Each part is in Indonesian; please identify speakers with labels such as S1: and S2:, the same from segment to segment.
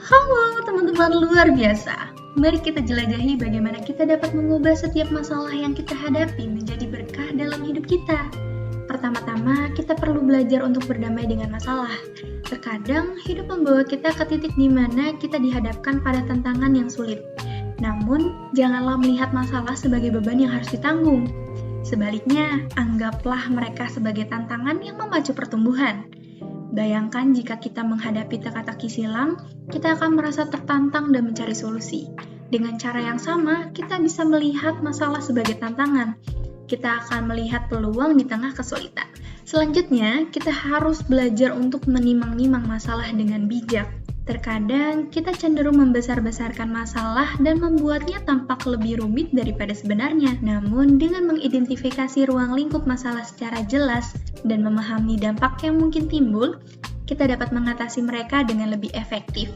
S1: Halo teman-teman luar biasa. Mari kita jelajahi bagaimana kita dapat mengubah setiap masalah yang kita hadapi menjadi berkah dalam hidup kita. Pertama-tama, kita perlu belajar untuk berdamai dengan masalah. Terkadang, hidup membawa kita ke titik di mana kita dihadapkan pada tantangan yang sulit. Namun, janganlah melihat masalah sebagai beban yang harus ditanggung. Sebaliknya, anggaplah mereka sebagai tantangan yang memacu pertumbuhan. Bayangkan jika kita menghadapi teka-teki silang, kita akan merasa tertantang dan mencari solusi. Dengan cara yang sama, kita bisa melihat masalah sebagai tantangan. Kita akan melihat peluang di tengah kesulitan. Selanjutnya, kita harus belajar untuk menimang-nimang masalah dengan bijak. Terkadang, kita cenderung membesar-besarkan masalah dan membuatnya tampak lebih rumit daripada sebenarnya. Namun, dengan mengidentifikasi ruang lingkup masalah secara jelas dan memahami dampak yang mungkin timbul, kita dapat mengatasi mereka dengan lebih efektif.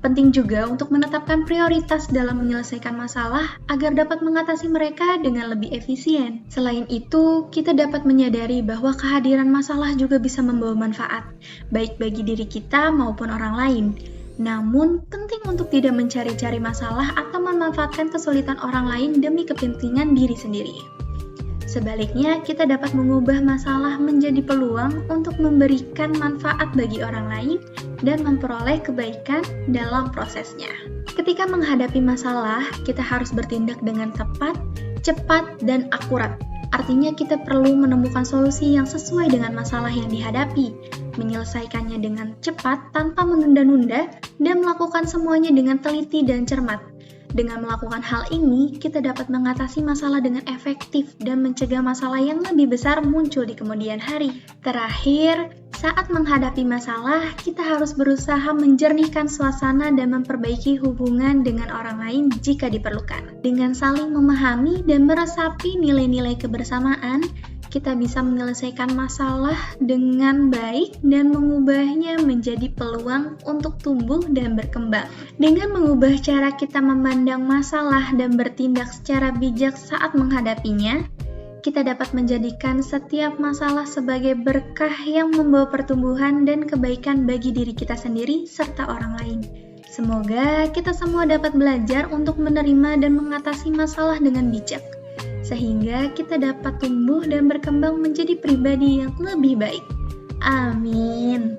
S1: Penting juga untuk menetapkan prioritas dalam menyelesaikan masalah agar dapat mengatasi mereka dengan lebih efisien. Selain itu, kita dapat menyadari bahwa kehadiran masalah juga bisa membawa manfaat, baik bagi diri kita maupun orang lain. Namun, penting untuk tidak mencari-cari masalah atau memanfaatkan kesulitan orang lain demi kepentingan diri sendiri. Sebaliknya, kita dapat mengubah masalah menjadi peluang untuk memberikan manfaat bagi orang lain dan memperoleh kebaikan dalam prosesnya. Ketika menghadapi masalah, kita harus bertindak dengan tepat, cepat, dan akurat. Artinya kita perlu menemukan solusi yang sesuai dengan masalah yang dihadapi, menyelesaikannya dengan cepat tanpa menunda-nunda, dan melakukan semuanya dengan teliti dan cermat. Dengan melakukan hal ini, kita dapat mengatasi masalah dengan efektif dan mencegah masalah yang lebih besar muncul di kemudian hari. Terakhir, saat menghadapi masalah, kita harus berusaha menjernihkan suasana dan memperbaiki hubungan dengan orang lain jika diperlukan. Dengan saling memahami dan meresapi nilai-nilai kebersamaan, kita bisa menyelesaikan masalah dengan baik dan mengubahnya menjadi peluang untuk tumbuh dan berkembang. Dengan mengubah cara kita memandang masalah dan bertindak secara bijak saat menghadapinya, kita dapat menjadikan setiap masalah sebagai berkah yang membawa pertumbuhan dan kebaikan bagi diri kita sendiri serta orang lain. Semoga kita semua dapat belajar untuk menerima dan mengatasi masalah dengan bijak, sehingga kita dapat tumbuh dan berkembang menjadi pribadi yang lebih baik. Amin.